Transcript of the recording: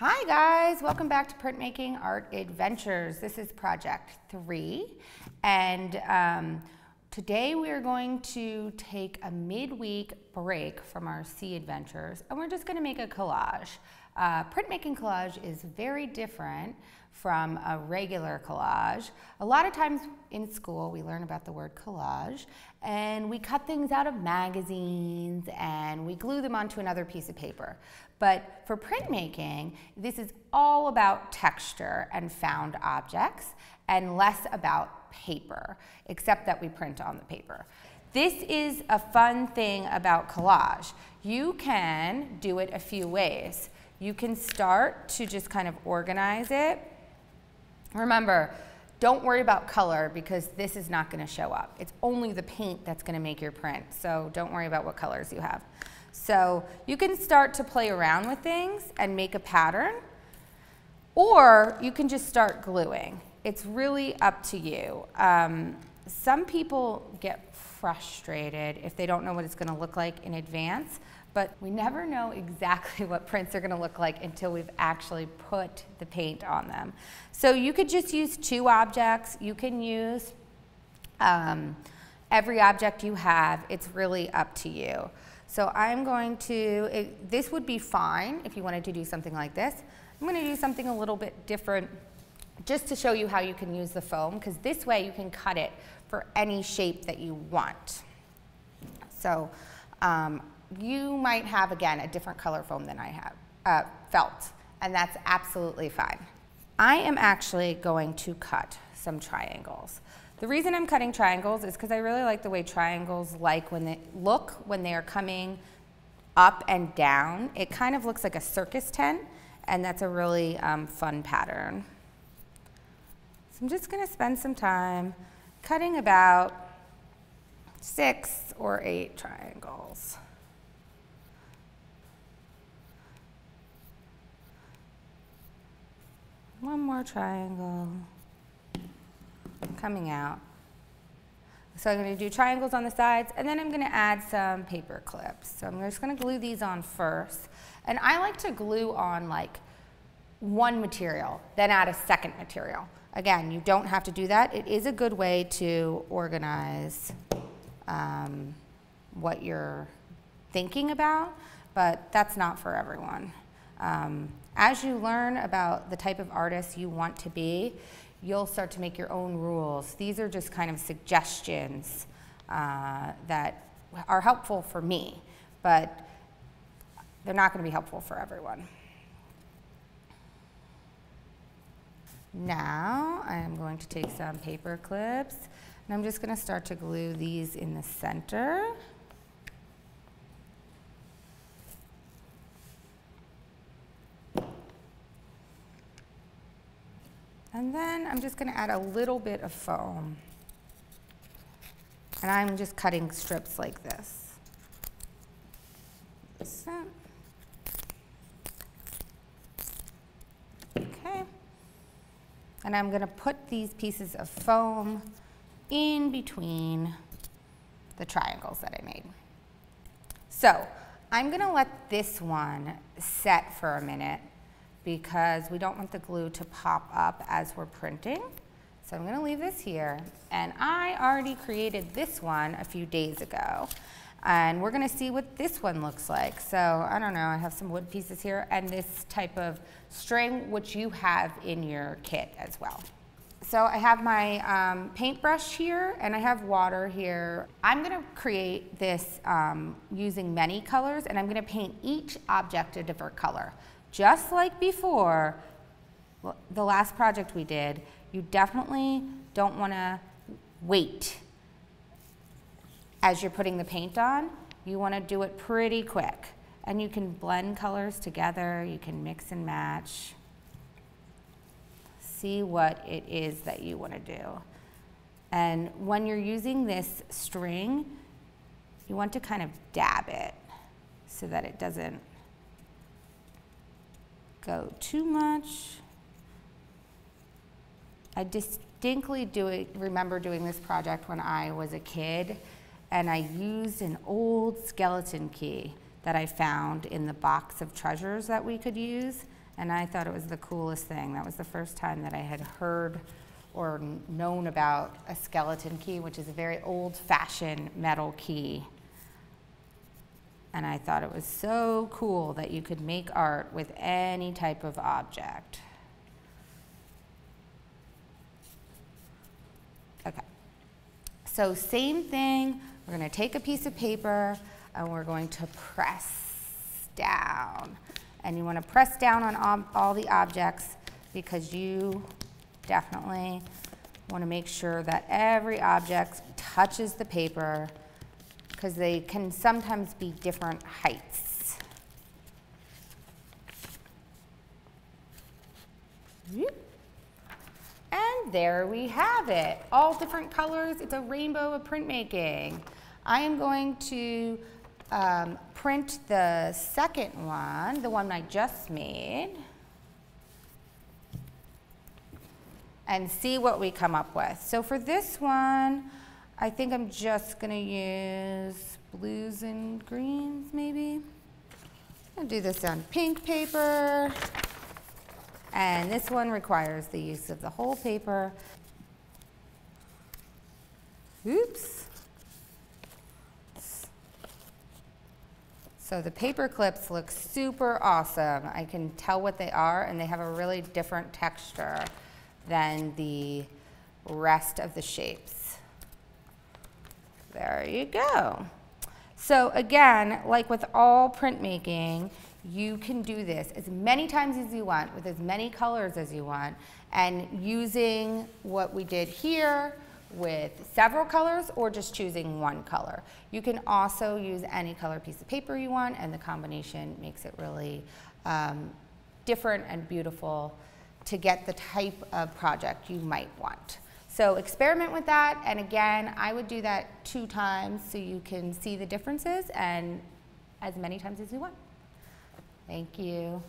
Hi guys, welcome back to Printmaking Art Adventures. This is Project 3, and today we are going to take a midweek break from our sea adventures, and we're just going to make a collage. Printmaking collage is very different from a regular collage. A lot of times in school we learn about the word collage, and we cut things out of magazines and we glue them onto another piece of paper. But for printmaking, this is all about texture and found objects and less about paper, except that we print on the paper. This is a fun thing about collage. You can do it a few ways. You can start to just kind of organize it. Remember, don't worry about color because this is not going to show up. It's only the paint that's going to make your print, so don't worry about what colors you have. So you can start to play around with things and make a pattern, or you can just start gluing. It's really up to you. Some people get frustrated if they don't know what it's going to look like in advance, but we never know exactly what prints are going to look like until we've actually put the paint on them. So you could just use 2 objects. You can use every object you have. It's really up to you. So I'm going to, this would be fine if you wanted to do something like this. I'm going to do something a little bit different just to show you how you can use the foam, because this way you can cut it for any shape that you want. So you might have, again, a different color foam than I have, felt, and that's absolutely fine. I am actually going to cut some triangles. The reason I'm cutting triangles is because I really like the way triangles when they are coming up and down. It kind of looks like a circus tent, and that's a really fun pattern. So I'm just going to spend some time cutting about 6 or 8 triangles. One more triangle coming out. So I'm going to do triangles on the sides, and then I'm going to add some paper clips. So I'm just going to glue these on first. And I like to glue on like one material, then add a second material. Again, you don't have to do that. It is a good way to organize what you're thinking about, but that's not for everyone. As you learn about the type of artist you want to be, you'll start to make your own rules. These are just kind of suggestions that are helpful for me, but they're not going to be helpful for everyone. Now I'm going to take some paper clips, and I'm just going to start to glue these in the center. And then I'm just going to add a little bit of foam. And I'm just cutting strips like this. Okay. And I'm going to put these pieces of foam in between the triangles that I made. So I'm going to let this one set for a minute, because we don't want the glue to pop up as we're printing. So I'm going to leave this here, and I already created this one a few days ago, and we're going to see what this one looks like. So I don't know, I have some wood pieces here and this type of string, which you have in your kit as well. So I have my paintbrush here, and I have water here. I'm going to create this using many colors, and I'm going to paint each object a different color. Just like before, the last project we did, you definitely don't want to wait as you're putting the paint on. You want to do it pretty quick. And you can blend colors together, you can mix and match. See what it is that you want to do. And when you're using this string, you want to kind of dab it so that it doesn't go too much. I distinctly remember doing this project when I was a kid, and I used an old skeleton key that I found in the box of treasures that we could use, And I thought it was the coolest thing. That was the first time that I had heard or known about a skeleton key, which is a very old-fashioned metal key. And I thought it was so cool that you could make art with any type of object. Okay, so same thing, we're gonna take a piece of paper and we're going to press down. And you wanna press down on all the objects because you definitely wanna make sure that every object touches the paper because they can sometimes be different heights. And there we have it, all different colors. It's a rainbow of printmaking. I am going to print the second one, the one I just made, and see what we come up with. So for this one, I think I'm just gonna use blues and greens maybe. I'll do this on pink paper. And this one requires the use of the whole paper. Oops. So the paper clips look super awesome. I can tell what they are, and they have a really different texture than the rest of the shapes. There you go. So again, like with all printmaking, you can do this as many times as you want with as many colors as you want, and using what we did here with several colors or just choosing one color. You can also use any color piece of paper you want, and the combination makes it really different and beautiful to get the type of project you might want. So experiment with that, and again, I would do that 2 times so you can see the differences, and as many times as you want. Thank you.